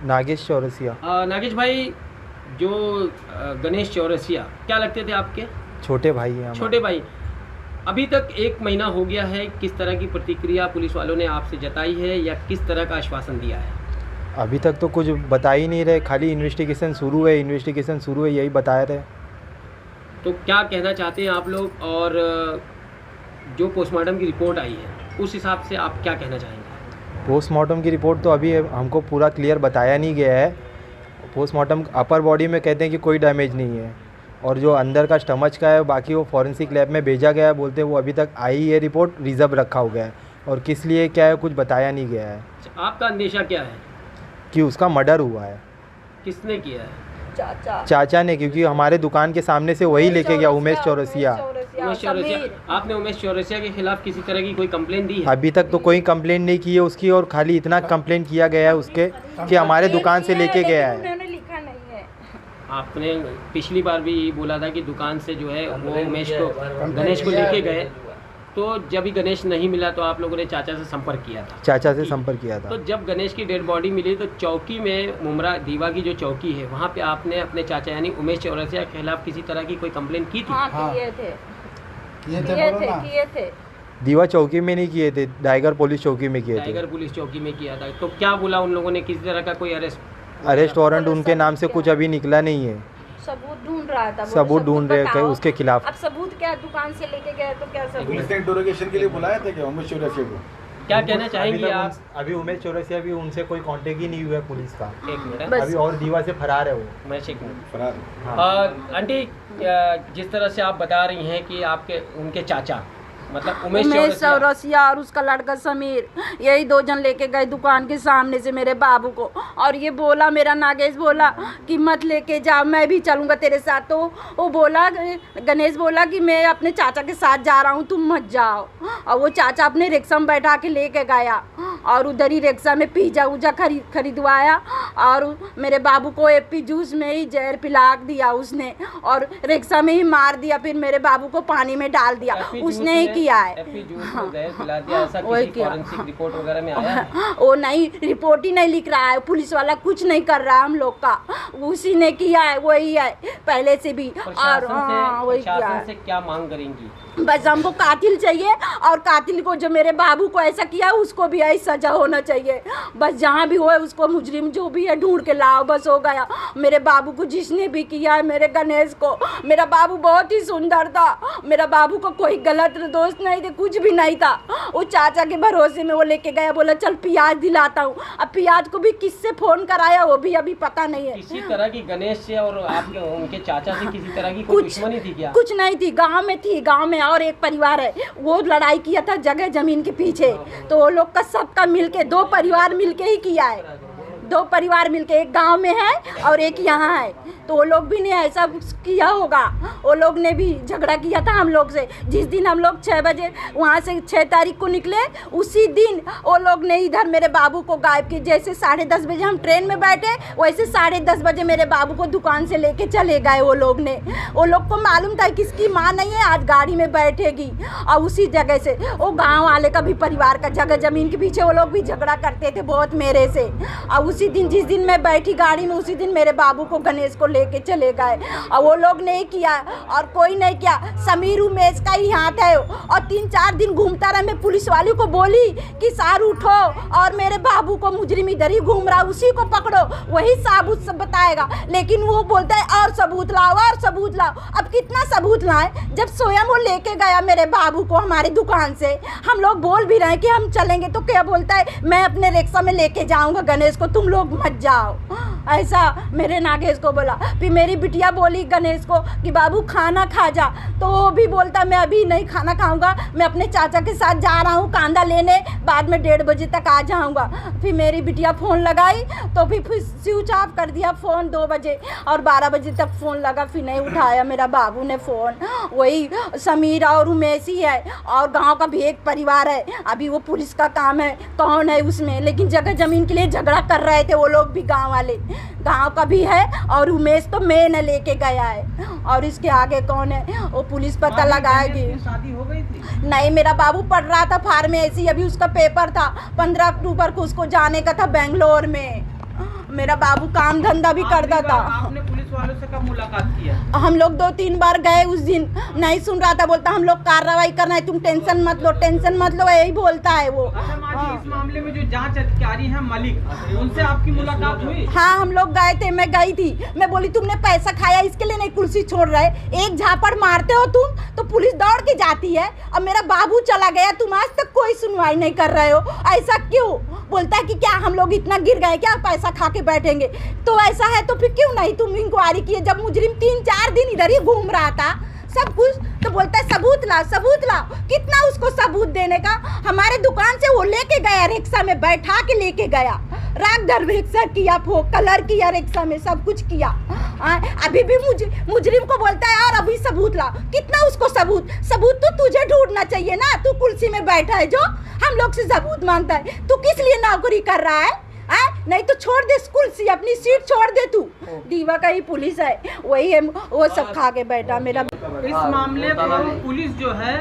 नागेश चौरसिया। नागेश भाई, जो गणेश चौरसिया क्या लगते थे आपके? छोटे भाई हैं हमारे। छोटे भाई। अभी तक 1 महीना हो गया है, किस तरह की प्रतिक्रिया पुलिस वालों ने आपसे जताई है या किस तरह का आश्वासन दिया है? अभी तक तो कुछ बता ही नहीं रहे, खाली इन्वेस्टिगेशन शुरू है यही बता रहे। तो क्या कहना चाहते हैं आप लोग, और जो पोस्टमार्टम की रिपोर्ट आई है उस हिसाब से आप क्या कहना चाहेंगे? पोस्टमार्टम की रिपोर्ट तो अभी हमको पूरा क्लियर बताया नहीं गया है। पोस्टमार्टम अपर बॉडी में कहते हैं कि कोई डैमेज नहीं है, और जो अंदर का स्टमच का है बाकी वो फॉरेंसिक लैब में भेजा गया है, बोलते हैं वो अभी तक आई है रिपोर्ट, रिजर्व रखा हुआ है, और किस लिए क्या है कुछ बताया नहीं गया है। आपका अंदेशा क्या है कि उसका मर्डर हुआ है। किसने किया है? चाचा ने, क्योंकि हमारे दुकान के सामने से वही लेके गया, उमेश चौरसिया। उमेश चौरसिया। आपने उमेश चौरसिया के खिलाफ किसी तरह की कोई कंप्लेंट दी है? अभी तक तो कोई कंप्लेंट नहीं की है उसकी, और खाली इतना कंप्लेंट किया गया है उसके कि हमारे दुकान से लेके गया है। आपने पिछली बार भी बोला था कि दुकान से जो है वो उमेश को, गणेश को लेके गए, तो जब भी गणेश नहीं मिला तो आप लोगों ने चाचा से संपर्क किया था। तो जब गणेश की डेड बॉडी मिली तो चौकी में, मुमरा दीवा की जो चौकी है वहाँ पे आपने अपने चाचा यानी उमेश चौरसिया के खिलाफ किसी तरह की कोई कंप्लेंट की थी? हाँ, किए थे। दीवा चौकी में नहीं किए थे, टाइगर पुलिस चौकी में किए थे। टाइगर पुलिस चौकी में किया था। तो क्या बोला उन लोगों ने, किसी तरह का कोई अरेस्ट वारंट उनके नाम से कुछ अभी निकला नहीं है। सबूत ढूंढ रहा था, सबूत ढूंढ रहे थे उसके खिलाफ। अब सबूत क्या, दुकान से लेके गए तो क्या सबूत? पुलिस ने इंटरोगेशन के लिए बुलाया था क्या उमेश चौरसिया को? क्या कहना चाहेंगे आप? अभी उमेश चौरसिया भी, उनसे कोई कांटेक्ट ही नहीं हुआ है पुलिस का। एक मिनट, अभी और दीवा से फरार है वो। मैं एक मिनट फरार। हाँ। आंटी, जिस तरह से आप बता रही हैं कि आपके उनके चाचा मतलब उमेश चौरसिया और उसका लड़का समीर, यही 2 जन लेके गए दुकान के सामने से मेरे बाबू को, और ये बोला, मेरा नागेश बोला कि मत लेके जा, मैं भी चलूँगा तेरे साथ। तो वो बोला, गणेश बोला कि मैं अपने चाचा के साथ जा रहा हूँ, तुम मत जाओ। और वो चाचा अपने रिक्शा में बैठा के लेके गया, और उधर ही रिक्शा में पिज्जा उजा खरीदवाया, और मेरे बाबू को एप्पी जूस में ही जहर पिला दिया उसने, और रिक्शा में ही मार दिया, फिर मेरे बाबू को पानी में डाल दिया, उसने ही किया है। रिपोर्ट वगैरह में आया है? वो नहीं, रिपोर्ट ही नहीं लिख रहा है, पुलिस वाला कुछ नहीं कर रहा है हम लोग का, उसी ने किया है, वही है पहले से भी। और वही किया है। से क्या मांग करेंगी? बस हमको कातिल चाहिए, और कातिल को, जो मेरे बाबू को ऐसा किया उसको भी ऐसी सजा होना चाहिए। बस जहाँ भी हो उसको, मुजरिम जो भी है ढूंढ के लाओ, बस हो गया। मेरे बाबू को जिसने भी किया है, मेरे गणेश को, मेरा बाबू बहुत ही सुंदर था, मेरा बाबू को कोई गलत दोस्त नहीं थे, कुछ भी नहीं था। वो चाचा के भरोसे में वो लेके गया, बोला चल प्याज दिलाता हूँ। अब प्याज को भी किससे फोन कराया वो भी अभी पता नहीं है। किसी तरह की गणेश से और आपके उनके चाचा से किसी तरह की कोई दुश्मनी थी क्या? कुछ नहीं थी, गांव में थी, गांव में और एक परिवार है, वो लड़ाई किया था जगह जमीन के पीछे, तो वो लोग का सबका मिलके, 2 परिवार मिलके ही किया है। 2 परिवार मिलके, एक गांव में है और एक यहाँ है, तो वो लोग भी ने ऐसा किया होगा। वो लोग ने भी झगड़ा किया था हम लोग से। जिस दिन हम लोग 6 बजे वहाँ से 6 तारीख को निकले, उसी दिन वो लोग ने इधर मेरे बाबू को गायब की। जैसे 10:30 बजे हम ट्रेन में बैठे, वैसे 10:30 बजे मेरे बाबू को दुकान से लेके चले गए वो लोग ने। वो लोग को मालूम था किसकी माँ नहीं है, आज गाड़ी में बैठेगी, और उसी जगह से वो गाँव वाले का भी परिवार का जगह जमीन के पीछे वो लोग भी झगड़ा करते थे बहुत मेरे से। और उसी दिन, जिस दिन मैं बैठी गाड़ी में, उसी दिन मेरे बाबू को, गणेश को लेके चले गए, और वो लोग नहीं किया और कोई नहीं किया। समीर उमेश का ही हाथ है, और 3-4 दिन घूमता रहा। मैं पुलिस वाले को बोली कि सार उठो, और मेरे बाबू को, मुजरिम इधर ही घूम रहा, उसी को पकड़ो, वही सबूत सब बताएगा। लेकिन वो बोलता है और सबूत लाओ, और सबूत लाओ। अब कितना सबूत लाए, जब स्वयं वो लेके गया मेरे बाबू को हमारी दुकान से। हम लोग बोल भी रहे हैं कि हम चलेंगे, तो क्या बोलता है, मैं अपने रिक्शा में लेके जाऊंगा गणेश को, तुम लोग मत जाओ, ऐसा मेरे नागेश को बोला। फिर मेरी बिटिया बोली गणेश को कि बाबू खाना खा जा, तो वो भी बोलता मैं अभी नहीं खाना खाऊंगा, मैं अपने चाचा के साथ जा रहा हूँ कांदा लेने, बाद में 1:30 बजे तक आ जाऊंगा। फिर मेरी बिटिया फ़ोन लगाई, तो फिर स्विच ऑफ कर दिया फ़ोन 2 बजे, और 12 बजे तक फ़ोन लगा, फिर नहीं उठाया मेरा बाबू ने फ़ोन। वही समीर और उमेश ही है, और गाँव का भी एक परिवार है। अभी वो पुलिस का काम है, कौन है उसमें, लेकिन जगह ज़मीन के लिए झगड़ा कर रहे थे वो लोग भी, गाँव वाले, गांव का भी है। और उमेश तो मैंने लेके गया है, और इसके आगे कौन है वो पुलिस पता लगाएगी। शादी हो गई थी? नहीं, मेरा बाबू पढ़ रहा था फार्मेसी, अभी उसका पेपर था 15 अक्टूबर को, उसको जाने का था बेंगलोर में। मेरा बाबू काम धंधा भी करता था। आपने पुलिस वालों से कब मुलाकात किया? हम लोग 2-3 बार गए, उस दिन नहीं सुन रहा था, बोलता हम लोग कार्रवाई करना है, तुम टेंशन मत लो, टेंशन मत लो, यही बोलता है वो। अच्छा माँ जी, इस मामले में जो जांच अधिकारी हैं मलिक, उनसे आपकी मुलाकात हुई? हाँ, हम लोग गए थे, मैं गई थी। मैं बोली तुमने पैसा खाया इसके लिए नहीं कुर्सी छोड़ रहे, एक झापड़ मारते हो तुम तो पुलिस दौड़ के जाती है। अब मेरा बाबू चला गया, तुम आज तक कोई सुनवाई नहीं कर रहे हो, ऐसा क्यों? बोलता है कि क्या हम लोग इतना गिर गए क्या पैसा खा के बैठेंगे? तो ऐसा है तो फिर क्यों नहीं तुम इंक्वायरी किए? जब मुजरिम 3-4 दिन इधर ही घूम रहा था सब कुछ, तो बोलता है सबूत लाओ, सबूत लाओ। कितना उसको सबूत देने का? हमारे दुकान से वो लेके गया, रिक्शा में बैठा के लेके गया, राग दर रिक्शा किया, कलर किया, रिक्शा में सब कुछ किया। अभी भी मुजरिम को बोलता है और अभी सबूत लाओ। कितना उसको सबूत तो तुझे ढूंढना चाहिए ना, तू कुर्सी में बैठा है जो हम लोग से सबूत मांगता है। तू किस लिए नौकरी कर रहा है? नहीं तो छोड़ दे स्कूल से, अपनी सीट छोड़ दे तू। दीवा का ही पुलिस है, वही है, वो सब खा के बैठा मेरा। इस मामले को पुलिस जो है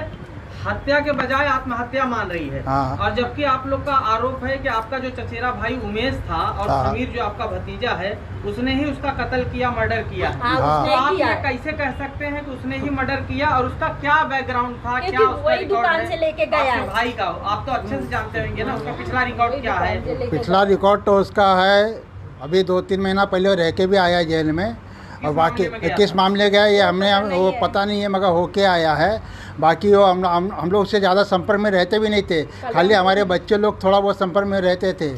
हत्या के बजाय आत्महत्या मान रही है। और जबकि आप लोग का आरोप है कि आपका जो चचेरा भाई उमेश था और समीर जो आपका भतीजा है, उसने ही उसका कत्ल किया, मर्डर किया। तो आप ये कैसे कह सकते हैं कि उसने ही मर्डर किया? और उसका क्या बैकग्राउंड था, क्या उसका रिकॉर्ड है भाई का? आप तो अच्छे से जानते होंगे ना, उसका पिछला रिकॉर्ड क्या है? पिछला रिकॉर्ड तो उसका है, अभी 2-3 महीना पहले रह के भी आया जेल में, और बाकी किस मामले गया ये हमने वो पता नहीं है, मगर होके आया है। बाकी वो हम लोग उससे ज़्यादा संपर्क में रहते भी नहीं थे, खाली हमारे बच्चे लोग थोड़ा बहुत संपर्क में रहते थे।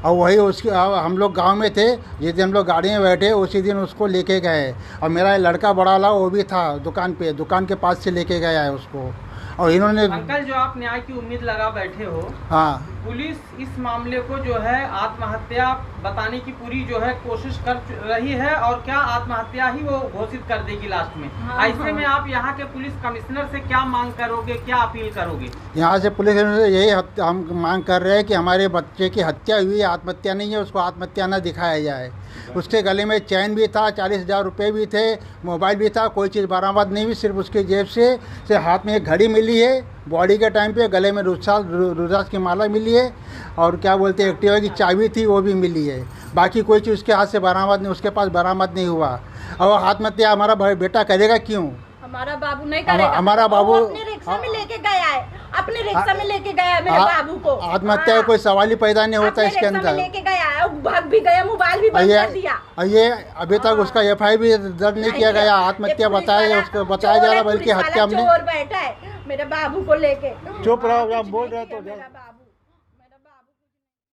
और वही उसकी हम लोग गांव में थे, जिस दिन हम लोग गाड़ी में बैठे उसी दिन उसको लेके गए। और मेरा लड़का बड़ा वाला वो भी था दुकान के पास से लेके गया है उसको। और इन्होंने अंकल, जो आप न्याय की उम्मीद लगा बैठे हो, हाँ, पुलिस इस मामले को जो है आत्महत्या बताने की पूरी जो है कोशिश कर रही है, और क्या आत्महत्या ही वो घोषित कर देगी लास्ट में। ऐसे में आप यहाँ के पुलिस कमिश्नर से क्या मांग करोगे, क्या अपील करोगे? यहाँ से पुलिस से यही हम मांग कर रहे हैं कि हमारे बच्चे की हत्या हुई है, आत्महत्या नहीं है, उसको आत्महत्या न दिखाया जाए। उसके गले में चैन भी था, 40,000 रुपये भी थे, मोबाइल भी था, कोई चीज़ बरामद नहीं हुई, सिर्फ उसके जेब से हाथ में एक घड़ी मिली है, बॉडी के टाइम पे गले में रुद्राक्ष की माला मिली है, और क्या बोलते हैं एक्टिवा की चाबी थी वो भी मिली है। बाकी कोई चीज़ उसके हाथ से बरामद नहीं, उसके पास बरामद नहीं हुआ। और आत्महत्या हमारा बेटा करेगा क्यों? हमारा बाबू नहीं करेगा। हमारा बाबू अपने रिक्शा में लेके गया है, अपने रिक्शा में लेके गया है मेरे बाबू को। आत्महत्या का कोई सवाल ही पैदा नहीं होता इसके अंदर। लेके गया है, भाग भी गया, मोबाइल भी बंद कर दिया। ये अभी तक उसका FIR भी दर्ज नहीं किया गया, आत्महत्या बताया जा रहा, बल्कि हत्या हमने। चोर बैठा है मेरे बाबू को लेके। चुप रहो, आप बोल रहे तो।